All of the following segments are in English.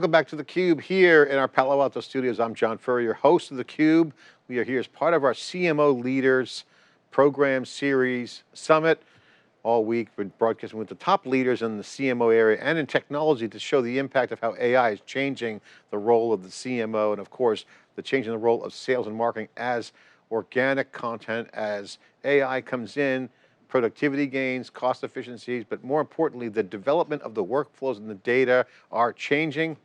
welcome back to theCUBE here in our Palo Alto studios. I'm John Furrier, host of theCUBE. We are here as part of our CMO Leaders Program Series Summit. All week, we're broadcasting with the top leaders in the CMO area and in technology to show the impact of how AI is changing the role of the CMO, and of course, the changing the role of sales and marketing as organic content, as AI comes in, productivity gains, cost efficiencies, but more importantly, the development of the workflows and the data are changing.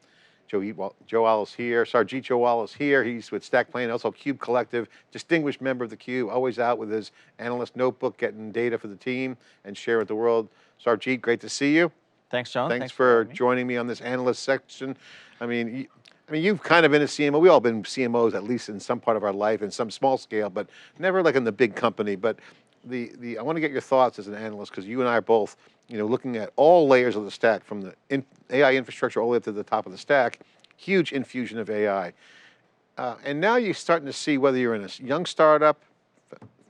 Johal is here, Sarbjeet Johal is here. He's with Stackpane, also CUBE Collective, distinguished member of the CUBE, always out with his analyst notebook, getting data for the team and sharing with the world. Sarbjeet, great to see you. Thanks, John. Thanks for joining me on this analyst section. I mean, you've kind of been a CMO. We've all been CMOs, at least in some part of our life, in some small scale, but never like in the big company. But I want to get your thoughts as an analyst, because you and I are both, looking at all layers of the stack, from the AI infrastructure all the way up to the top of the stack, huge infusion of AI. And now you're starting to see, whether you're in a young startup,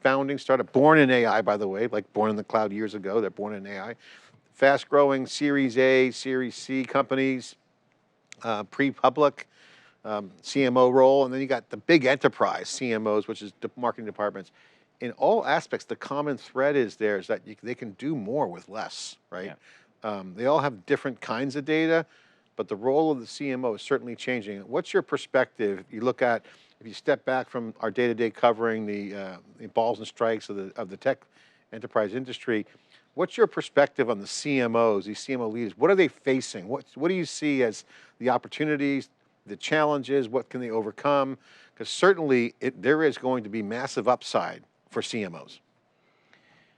founding startup, born in AI, by the way, like born in the cloud years ago, they're born in AI, fast growing Series A, Series C companies, pre-public, CMO role, and then you got the big enterprise CMOs, which is marketing departments. In all aspects, the common thread is that they can do more with less, right? Yeah. They all have different kinds of data, but the role of the CMO is certainly changing. What's your perspective? You look at, if you step back from our day-to-day covering the balls and strikes of the tech enterprise industry, what's your perspective on the CMOs, these CMO leaders? What are they facing? What do you see as the opportunities, the challenges? What can they overcome? Because certainly there is going to be massive upside for CMOs.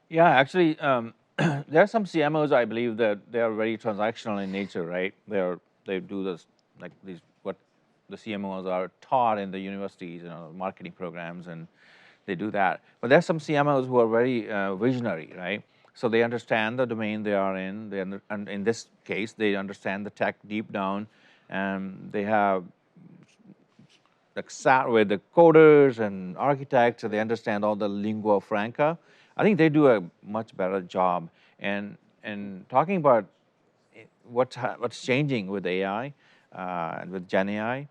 Yeah, actually, there are some CMOs, I believe, that they are very transactional in nature, right? They do this, like what the CMOs are taught in the universities, marketing programs, and they do that. But there's some CMOs who are very visionary, right? So they understand the domain they are in. And in this case, they understand the tech deep down, and they have sat with the coders and architects, and they understand all the lingua franca. I think they do a much better job. And talking about what's changing with AI and with Gen AI,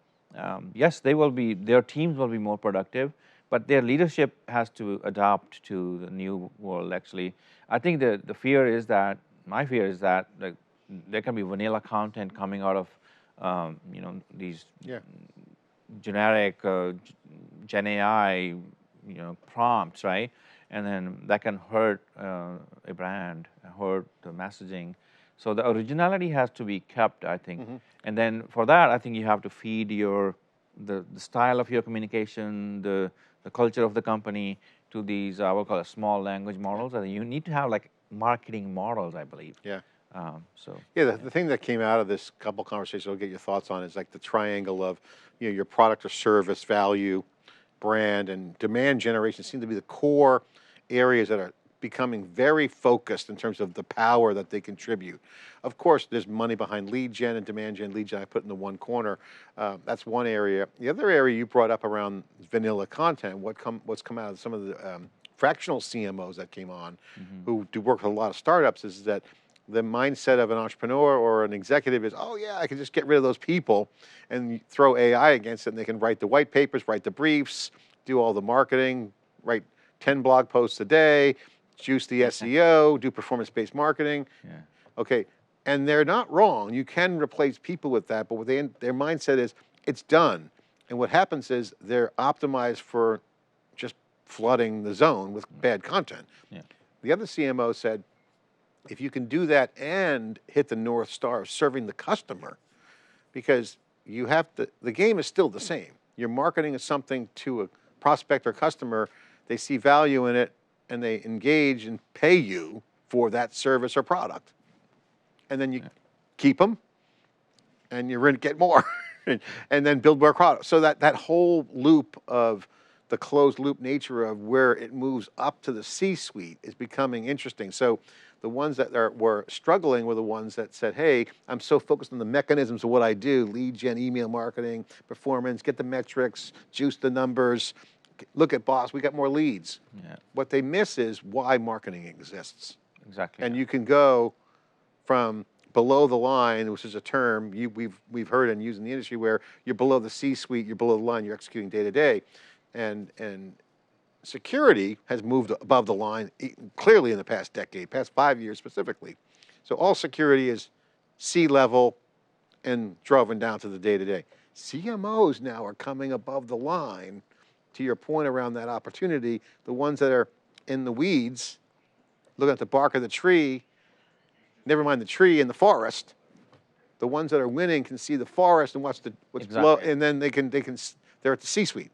yes, their teams will be more productive, but their leadership has to adapt to the new world. Actually, I think my fear is that there can be vanilla content coming out of these generic Gen AI prompts, right? And then that can hurt a brand, hurt the messaging. So the originality has to be kept, I think. Mm-hmm. And then for that, I think you have to feed the style of your communication, the culture of the company to these, I will call it small language models. And you need to have like marketing models, I believe. Yeah. The thing that came out of this couple conversations I'll get your thoughts on is like the triangle of your product or service, value, brand, and demand generation seem to be the core areas that are becoming very focused in terms of the power that they contribute. Of course, there's money behind lead gen and demand gen. Lead gen I put in the one corner. That's one area. The other area you brought up around vanilla content, what's come out of some of the fractional CMOs that came on, mm-hmm. who do work with a lot of startups, is that the mindset of an entrepreneur or an executive is, oh yeah, I can just get rid of those people and throw AI against it, and they can write the white papers, write the briefs, do all the marketing, write 10 blog posts a day, juice the SEO, do performance-based marketing. Yeah. Okay, and they're not wrong. You can replace people with that, but their mindset is, it's done. And what happens is they're optimized for just flooding the zone with bad content. Yeah. The other CMO said, if you can do that and hit the North Star of serving the customer, because the game is still the same. You're marketing something to a prospect or customer, they see value in it, and they engage and pay you for that service or product. And then you keep them, and you're going to get more, and then build more products. So that whole loop of the closed loop nature of where it moves up to the C-suite is becoming interesting. So the ones that were struggling were the ones that said, hey, I'm so focused on the mechanisms of what I do, lead gen, email marketing, performance, get the metrics, juice the numbers, look at boss, we got more leads. Yeah. What they miss is why marketing exists. Exactly. And you can go from below the line, which is a term we've heard and used in the industry, where you're below the C-suite, you're below the line, you're executing day to day, and security has moved above the line clearly in the past decade, past 5 years specifically. So all security is C-level and driven down to the day to day. CMOs now are coming above the line, to your point around that opportunity, the ones that are in the weeds, looking at the bark of the tree, never mind the tree in the forest. The ones that are winning can see the forest and what's below, and then they're at the C-suite.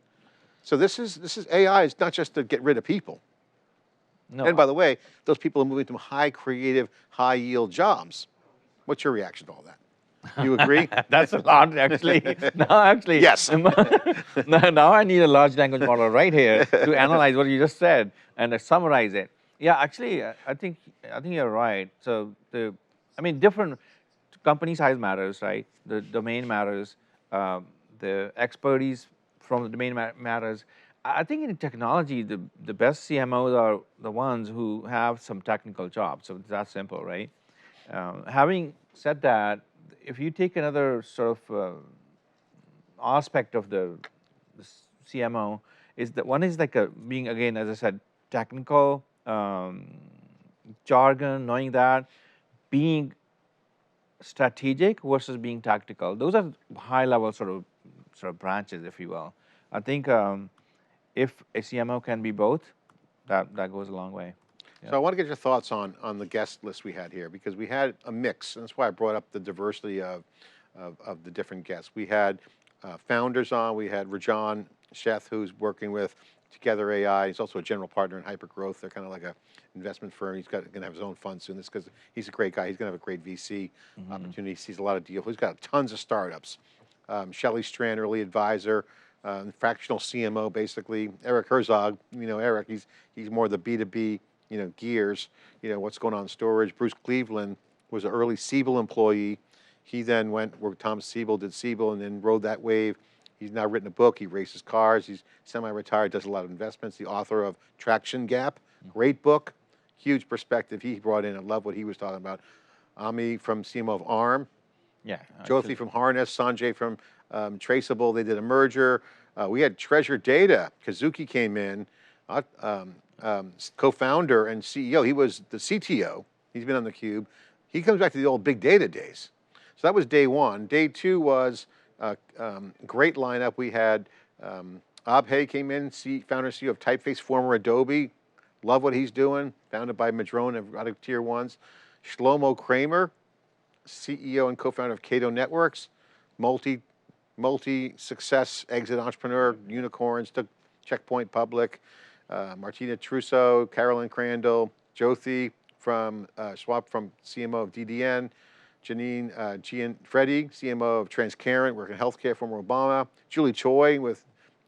So this is AI is not just to get rid of people. No. And by the way, those people are moving to high creative, high yield jobs. What's your reaction to all that? You agree? That's a lot, actually. No, actually. Yes. Now I need a large language model right here to analyze what you just said and summarize it. Yeah, actually, I think you're right. So different company size matters, right? The domain matters. The expertise from the domain matters. I think in technology, the best CMOs are the ones who have some technical jobs. So it's that simple, right? Having said that, if you take another sort of aspect of the CMO, is that one is like being, again, as I said, technical, jargon, knowing that, being strategic versus being tactical. Those are high level sort of branches, if you will. I think if a CMO can be both, that goes a long way. So I want to get your thoughts on the guest list we had here, because we had a mix, and that's why I brought up the diversity of the different guests. We had founders on. We had Rajan Sheth, who's working with Together AI. He's also a general partner in Hypergrowth. They're kind of like an investment firm. He's going to have his own fund soon. This because he's a great guy. He's going to have a great VC opportunity. He sees a lot of deals. He's got tons of startups. Shelley Strand, early advisor, fractional CMO, basically. Eric Herzog, Eric, he's more the B2B, gears, what's going on in storage. Bruce Cleveland was an early Siebel employee. He then went where Tom Siebel did Siebel and then rode that wave. He's now written a book. He races cars. He's semi-retired, does a lot of investments. The author of Traction Gap, great book, huge perspective he brought in. I love what he was talking about. Ami from CMO of ARM. Yeah. Jyoti from Harness, Sanjay from Traceable. They did a merger. We had Treasure Data. Kazuki came in, co-founder and CEO. He was the CTO. He's been on theCUBE. He comes back to the old big data days. So that was day one. Day two was great lineup. We had Abhay came in, founder and CEO of Typeface, former Adobe. Love what he's doing. Founded by Madrone and out of tier ones. Shlomo Kramer, CEO and co-founder of Cato Networks, multi-success exit entrepreneur, unicorns, took Checkpoint public. Martina Trusso, Carolyn Crandall, Jyoti from Schwab from CMO of DDN, Janine Gianfreddi, CMO of Transcarent, working in healthcare, former Obama, Julie Choi with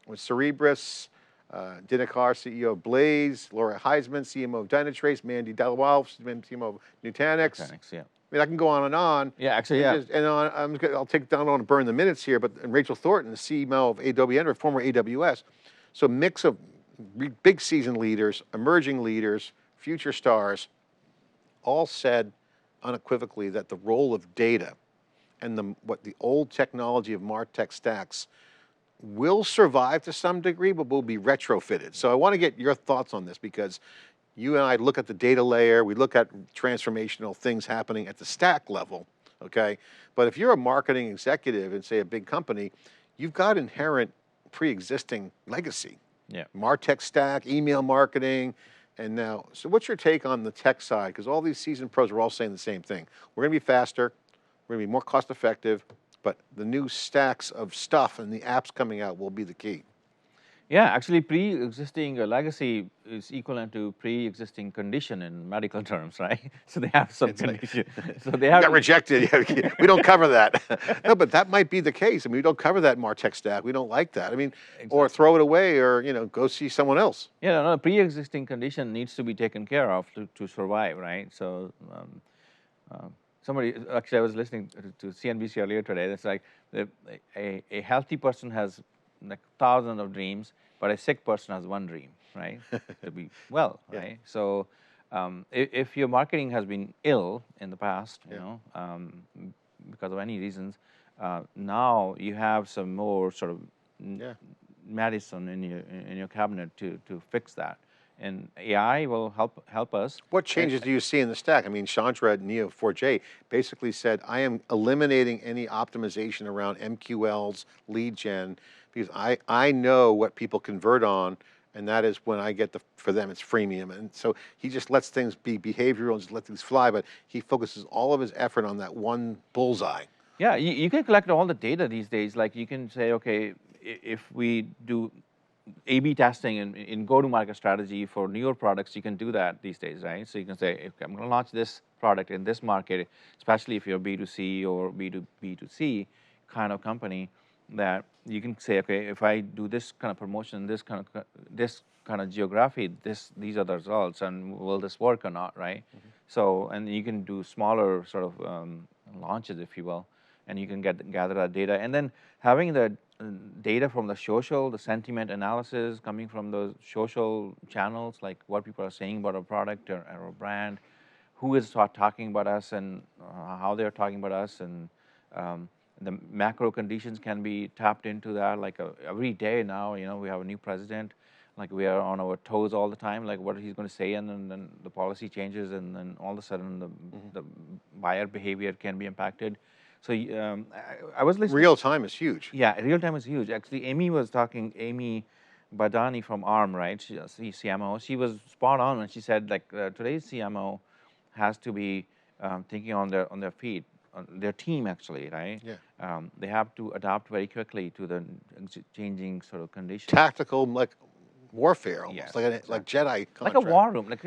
Cerebras, Dinakar, CEO of Blaze, Laura Heisman, CMO of Dynatrace, Mandy Dalwal, CMO of Nutanix. Yeah. I mean, I can go on and on. Yeah, actually, yeah. I'll take down on to burn the minutes here, but Rachel Thornton, the CMO of AWS, former AWS. So mix of big seasoned leaders, emerging leaders, future stars, all said unequivocally that the role of data and what the old technology of MarTech stacks will survive to some degree, but will be retrofitted. So I want to get your thoughts on this, because you and I look at the data layer, we look at transformational things happening at the stack level, okay? But if you're a marketing executive in, say, a big company, you've got inherent pre-existing legacy. Yeah. MarTech stack, email marketing, and now, so what's your take on the tech side? Because all these seasoned pros are all saying the same thing. We're going to be faster, we're going to be more cost effective, but the new stacks of stuff and the apps coming out will be the key. Yeah, actually pre-existing legacy is equivalent to pre-existing condition in medical terms, right? So they have some condition. So they have got rejected. We don't cover that. No, but that might be the case. I mean, we don't cover that MarTech stack. We don't like that. I mean, exactly. Or throw it away, or go see someone else. Yeah, no, pre-existing condition needs to be taken care of to survive, right? So somebody, actually I was listening to CNBC earlier today. It's like a healthy person has like thousands of dreams, but a sick person has one dream, right? To be well, right? So if your marketing has been ill in the past, because of any reasons, now you have some more sort of medicine in your cabinet to fix that, and AI will help us. What changes do you see in the stack? I mean, Chandra at Neo4j basically said, I am eliminating any optimization around MQLs, lead gen, because I know what people convert on, and that is when I get for them, it's freemium. And so he just lets things be behavioral and just let things fly, but he focuses all of his effort on that one bullseye. Yeah, you can collect all the data these days. Like you can say, okay, if we do A/B testing in go-to-market strategy for newer products, you can do that these days, right? So you can say, okay, I'm going to launch this product in this market, especially if you're B2C or B2C kind of company, that you can say, okay, if I do this kind of promotion, this kind of geography, these are the results, and will this work or not, right? Mm-hmm. So, and you can do smaller sort of launches, if you will, and you can gather that data, and then having the data from the social, the sentiment analysis coming from those social channels, like what people are saying about a product or a brand, who is talking about us, and how they're talking about us, and the macro conditions can be tapped into that. Like every day now, we have a new president. Like we are on our toes all the time. Like what he's going to say, and then the policy changes, and then all of a sudden the buyer behavior can be impacted. So I was listening. Real time is huge. Yeah, real time is huge. Actually, Amy Badani from ARM, right? She's CMO. She was spot on when she said, like, today's CMO has to be thinking on their feet, on their team actually, right? Yeah. They have to adapt very quickly to the changing sort of conditions. Tactical, like warfare almost, yes, like Jedi contract. Like a war room. Like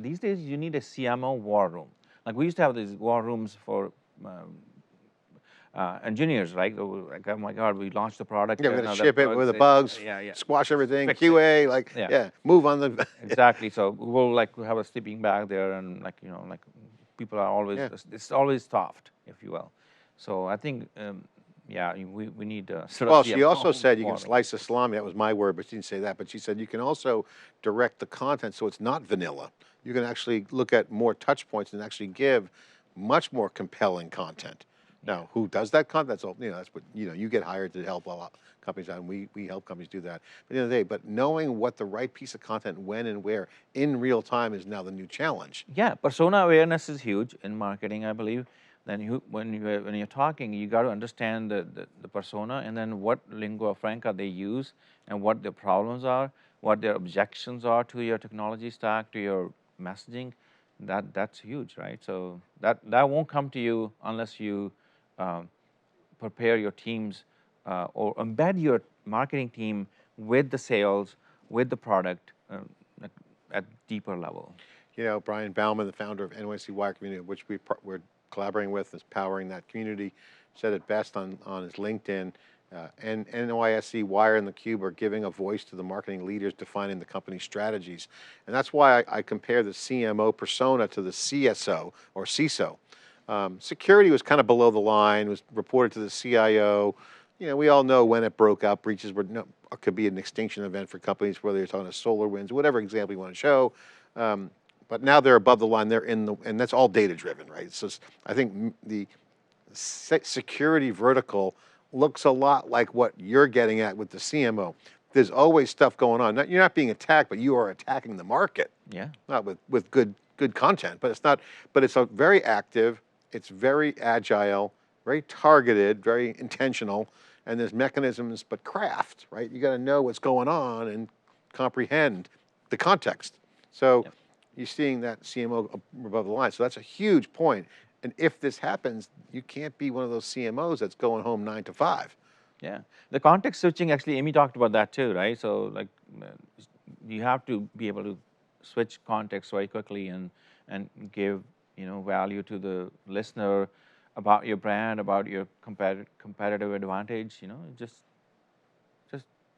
these days, you need a CMO war room. Like we used to have these war rooms for engineers, right? Like, oh my God, we launched the product. Yeah, we're going to ship it with the bugs, squash everything, fix QA, it. Like, move on the. Exactly. So we'll like have a sleeping bag there, and like, like people are always, it's always soft, if you will. So I think, we need sort of. Well, she also said you can slice the salami. That was my word, but she didn't say that. But she said you can also direct the content so it's not vanilla. You can actually look at more touch points and actually give much more compelling content. Now, who does that content? That's all, that's what, you get hired to help a lot of companies out, and we help companies do that. But at the end of the day, but knowing what the right piece of content, when and where, in real time is now the new challenge. Yeah, persona awareness is huge in marketing, I believe. Then when you're talking, you got to understand the persona, and then what lingua franca they use, and what their problems are, what their objections are to your technology stack, to your messaging. That's huge, right? So that won't come to you unless you prepare your teams or embed your marketing team with the sales, with the product at deeper level. Brian Bauman, the founder of NYSE Wire Community, which we're collaborating with, is powering that community, said it best on his LinkedIn. And NYSE Wire and theCUBE are giving a voice to the marketing leaders defining the company's strategies. And that's why I compare the CMO persona to the CSO or CISO. Security was kind of below the line, was reported to the CIO. We all know when it broke out, breaches could be an extinction event for companies, whether you're talking to SolarWinds, whatever example you want to show. But now they're above the line, and that's all data driven, right? So I think the security vertical looks a lot like what you're getting at with the CMO. There's always stuff going on. You're not being attacked, but you are attacking the market. Yeah. Not with good content, but it's a very active, it's very agile, very targeted, very intentional, and there's mechanisms, but craft, right? You got to know what's going on and comprehend the context. So you're seeing that CMO above the line. So that's a huge point. And if this happens, you can't be one of those CMOs that's going home 9 to 5. Yeah, the context switching, actually, Amy talked about that too, right? So like, you have to be able to switch context very quickly and give value to the listener about your brand, about your competitive advantage. Just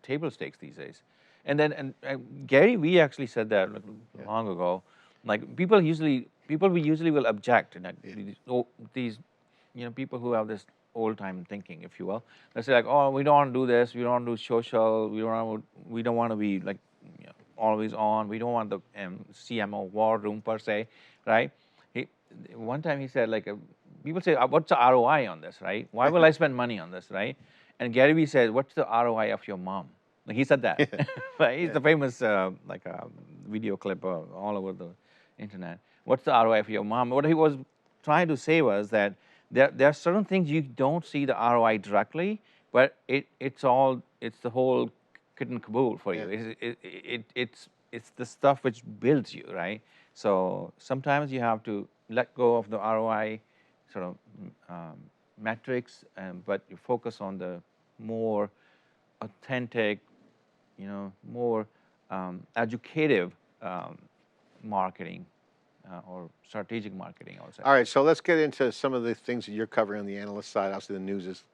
table stakes these days. And then Gary Vee actually said that long ago. Like people usually will object, and these people who have this old time thinking, if you will, they say like, oh, we don't want to do this, we don't want to do social, we don't want to be like always on. We don't want the CMO war room per se, right? One time he said, like, people say, what's the ROI on this, right? Why will I spend money on this, right? And Gary Vee said, what's the ROI of your mom? Like, he said that. Right? It's a famous video clip all over the internet. What's the ROI for your mom? What he was trying to say was that there are certain things you don't see the ROI directly, but it's the whole kit and caboodle for you. It's the stuff which builds you, right? So sometimes you have to let go of the ROI sort of metrics, but you focus on the more authentic, more educative marketing or strategic marketing, I would say. All right, so let's get into some of the things that you're covering on the analyst side. Obviously, the news is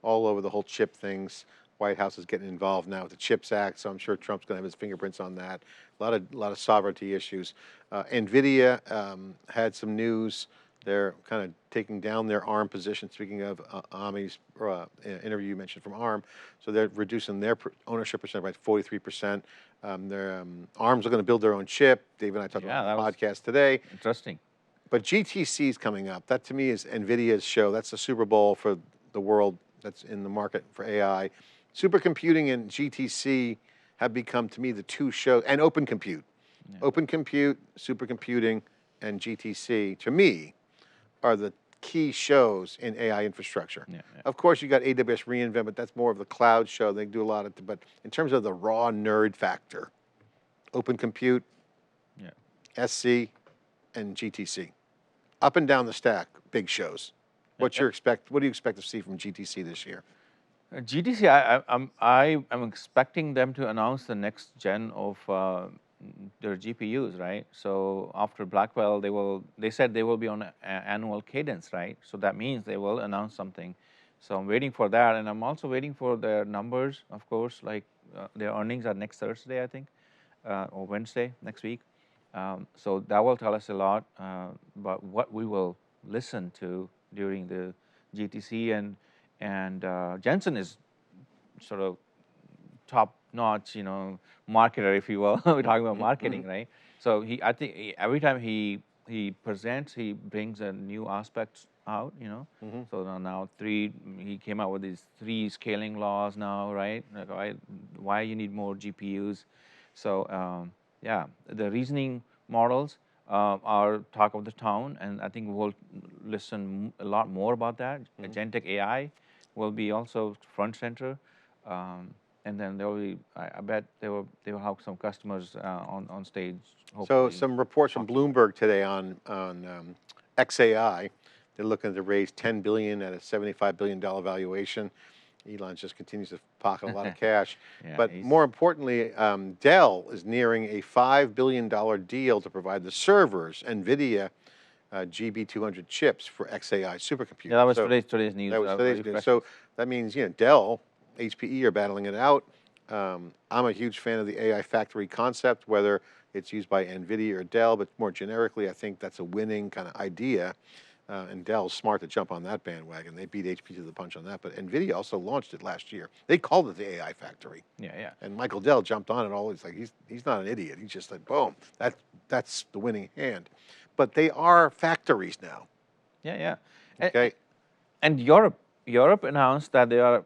all over the whole chip things. White House is getting involved now with the CHIPS Act, so I'm sure Trump's going to have his fingerprints on that. A lot of sovereignty issues. NVIDIA had some news. They're kind of taking down their ARM position. Speaking of Ami's interview you mentioned from ARM, so they're reducing their ownership percent by 43%. ARM's are going to build their own chip. Dave and I talked about the podcast today. Interesting. But GTC is coming up. That to me is NVIDIA's show. That's the Super Bowl for the world that's in the market for AI. Supercomputing and GTC have become, to me, the two shows, and Open Compute. Yeah. Open Compute, supercomputing, and GTC, to me, are the key shows in AI infrastructure. Yeah, yeah. Of course, you got AWS reInvent, but that's more of the cloud show. They do a lot of, but in terms of the raw nerd factor, Open Compute, SC, and GTC. Up and down the stack, big shows. What do you expect to see from GTC this year? GTC, I'm expecting them to announce the next gen of their GPUs, right? So after Blackwell, they said they will be on an annual cadence, right? So that means they will announce something. So I'm waiting for that, and I'm also waiting for their numbers, of course, like their earnings are next Thursday, I think, or Wednesday next week. So that will tell us a lot about what we will listen to during the GTC, and Jensen is sort of top-notch, marketer, if you will. We're talking about marketing, right? So I think every time he presents, he brings a new aspect out, So now he came out with these 3 scaling laws now, right? Like why you need more GPUs. So the reasoning models are talk of the town, and I think we'll listen a lot more about that. Agentic AI will be also front center, and then there will be, I bet they will have some customers on stage. Hopefully. So some reports from Bloomberg today on XAI. They're looking to raise $10 billion at a $75 billion valuation. Elon just continues to pocket a lot of cash. But more importantly, Dell is nearing a $5 billion deal to provide the servers, NVIDIA GB200 chips for XAI supercomputing. Yeah, that was today's news. That was today's news. So that means, Dell, HPE are battling it out. I'm a huge fan of the AI factory concept, whether it's used by NVIDIA or Dell, but more generically, I think that's a winning kind of idea. And Dell's smart to jump on that bandwagon. They beat HP to the punch on that, but NVIDIA also launched it last year. They called it the AI factory. Yeah. And Michael Dell jumped on it all. He's like, he's not an idiot. He just said, boom, that's the winning hand. But they are factories now. Yeah. Okay. And Europe announced that they are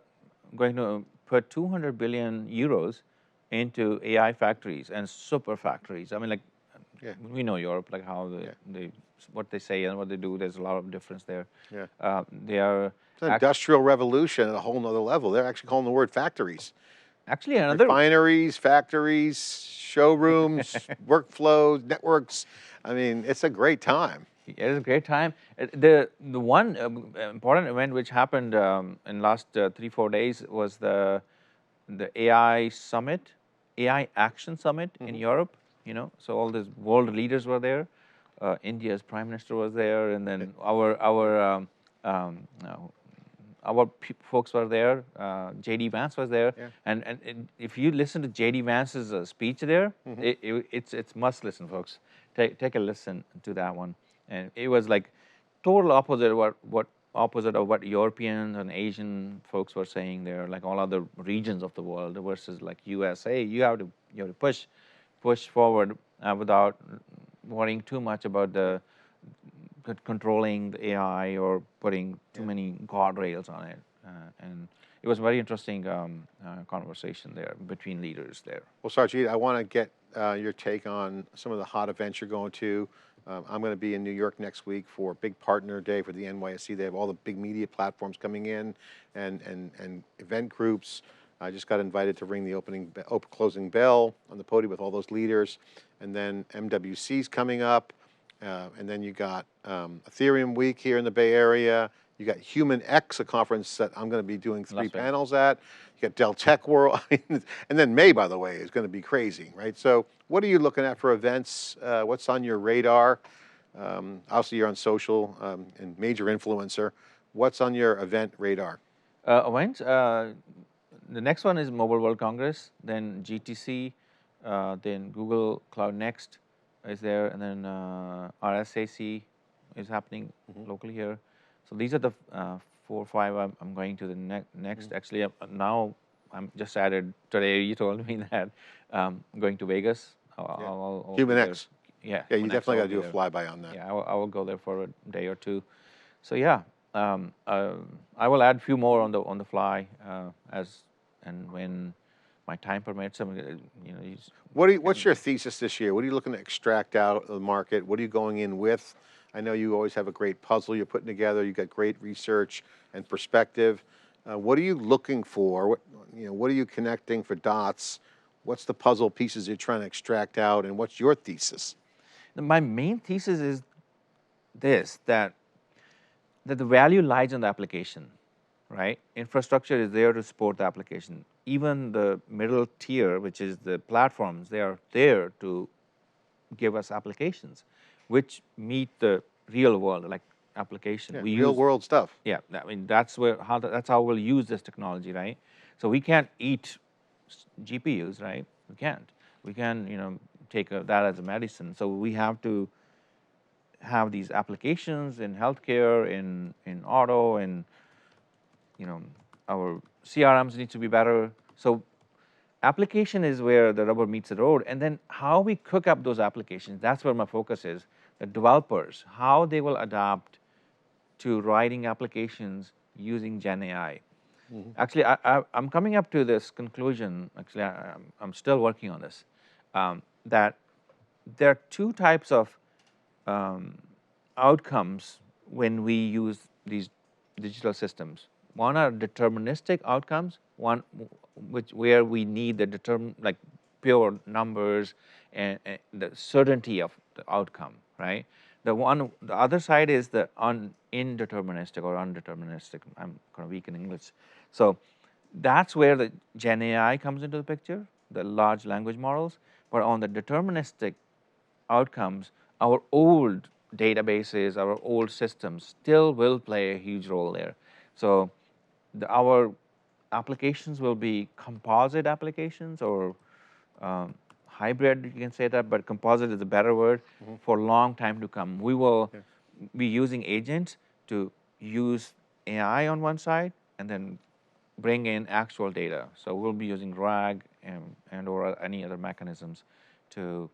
going to put 200 billion euros into AI factories and super factories. I mean, like, we know Europe, like how they what they say and what they do. There's a lot of difference there. Yeah. They are it's an industrial revolution at a whole nother level. They're actually calling the word factories. Actually, another refineries, factories, showrooms, workflows, networks. I mean, it's a great time. It is a great time. The one important event which happened in last 3-4 days was the AI summit, AI Action Summit in Europe. So all these world leaders were there. India's prime minister was there, and then our folks were there. J.D. Vance was there, and if you listen to J.D. Vance's speech there, it's must listen, folks. Take a listen to that one, and it was like total opposite of what Europeans and Asian folks were saying there, like all other regions of the world versus like USA. You have to push push forward without worrying too much about the controlling the AI or putting too many guardrails on it. And it was a very interesting conversation there between leaders there. Well, Sarbjeet, I want to get your take on some of the hot events you're going to. I'm going to be in New York next week for a big partner day for the NYSE. They have all the big media platforms coming in and event groups. I just got invited to ring the closing bell on the podium with all those leaders. And then MWC's coming up. And then you got Ethereum Week here in the Bay Area. You got Human X, a conference that I'm going to be doing 3 panels at. You got Dell Tech World. And then May, by the way, is going to be crazy, right? So what are you looking at for events? What's on your radar? Obviously, you're on social and major influencer. What's on your event radar? Events, the next one is Mobile World Congress, then GTC, then Google Cloud Next is there, and then RSAC is happening locally here. So these are the 4 or 5 I'm going to the next. Actually, now I'm just added today. You told me that I'm going to Vegas. I'll Human X. Yeah. Yeah, you definitely got to do a flyby on that. Yeah, I will go there for a day or 2. So yeah, I will add a few more on the fly as and when my time permits. What's your thesis this year? What are you looking to extract out of the market? What are you going in with? I know you always have a great puzzle you're putting together. You got great research and perspective. What are you looking for? What are you connecting for dots? What's the puzzle pieces you're trying to extract out, and what's your thesis? My main thesis is this, that the value lies in the application, right? Infrastructure is there to support the application. Even the middle tier, which is the platforms, they are there to give us applications which meet the real world, like application. Yeah, real world stuff. Yeah, I mean, that's how we'll use this technology, right? So we can't eat GPUs, right? We can't. We can, take that as a medicine. So we have to have these applications in healthcare, in auto, and our CRMs need to be better. So application is where the rubber meets the road, and then how we cook up those applications, that's where my focus is. The developers, how they will adapt to writing applications using Gen AI. Actually, I'm coming up to this conclusion, actually I'm still working on this, that there are 2 types of outcomes when we use these digital systems. One are deterministic outcomes, one where we need the like pure numbers and the certainty of the outcome, right? The other side is the indeterministic or undeterministic. I'm kind of weak in English. So that's where the Gen AI comes into the picture, the large language models. But on the deterministic outcomes, our old databases, our old systems still will play a huge role there. So our applications will be composite applications or hybrid, you can say that, but composite is a better word for a long time to come. We will be using agents to use AI on one side and then bring in actual data. So we'll be using RAG and or any other mechanisms to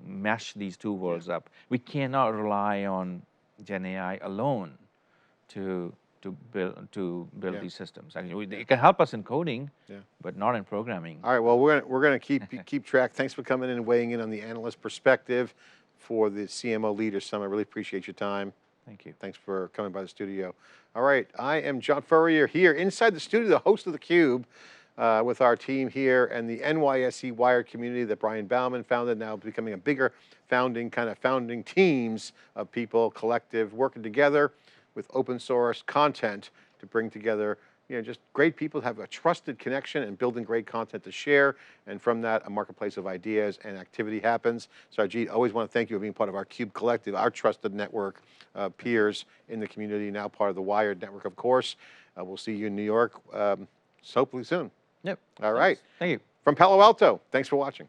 mesh these 2 worlds up. We cannot rely on Gen AI alone to build these systems. I mean, it can help us in coding, but not in programming. All right. Well, we're going to keep track. Thanks for coming in and weighing in on the analyst perspective for the CMO Leaders Summit. I really appreciate your time. Thank you. Thanks for coming by the studio. All right. I am John Furrier here inside the studio, the host of theCUBE, with our team here and the NYSE Wired community that Brian Bauman founded, now becoming a bigger founding teams of people, collective, working together with open source content to bring together just great people, have a trusted connection and building great content to share. And from that, a marketplace of ideas and activity happens. Sarbjeet, always want to thank you for being part of our CUBE collective, our trusted network of peers in the community, now part of the Wired network, of course. We'll see you in New York, hopefully soon. Yep. All right. Thank you. From Palo Alto, thanks for watching.